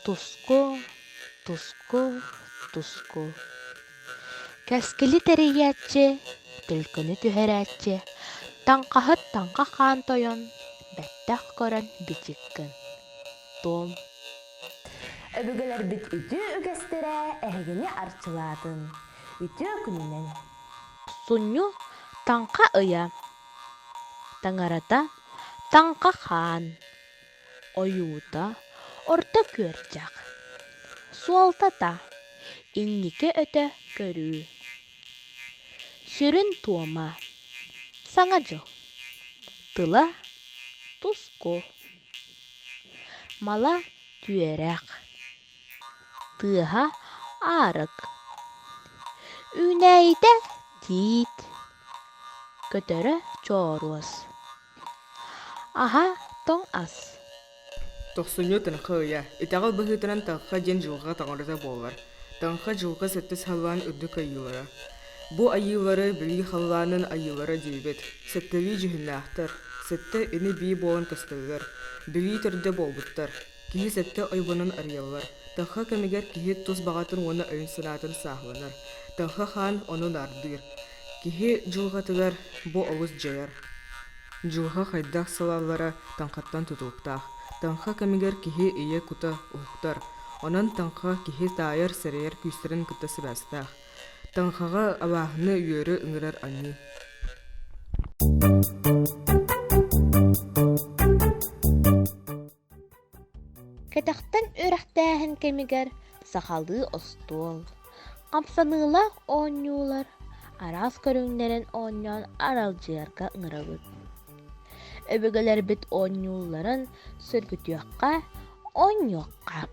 Туску, туску, туску. Кәскілі тәрейәтче, түлкіні түхәрәтче, таңқаһыт таңқа хаан тойон, бәттәқ көрін битиккін. Том. Өбігілер біт үті үгәстірі әгіне арчылатын. Үті күнінен. Тохсунньу таңқа ыя. Таңарата таңқа хаан. Ойута орта көрчақ. Суалтата иннике өті көрүү. Сүрін туома. Саңа жыл. Тыла туску. Мала түйерәк. Тыға арық. Үнәйді тиит. Көтөрі чоруыз. Аха тоң ас. Тохсунньу Таҥха, итағыл бұхытынан Таҥха ден жылға таңырыта болар. Таҥха жылға сәтті салуан үрді кайылары. Бұ айылары білі халланын айылары дейбет. Сәттәві жихіннақтар. Сәтті іні бей болын кастылар. Білі түрді болбыттар. Кихи сәтті айбының арьялар. Таҥха кәмегер кихи тұс бағатын оны айын сынатын сағыланар. Таҥха хан оның ардыр. Кихи жылғатылар бұ ауыз жайар. Жылға қайдақ салалары Таҥхаттан тұтылықтақ. Таҥха кәмегер кихи ие кута ұқтар. Онан Таҥха кихи тайыр сәрейер күстерін күтті сібәстақ. Таҥхаға абағыны үйері үңірер аны. Кәтәқтен өрәқтәһін кәмегер сақалды остуол. Қамсанылар оңюлар. Арас көріңдерін оңян аралжыярға ұңырабыд. Өбігілер біт оңюларын сүргітіяққа оңюаққа.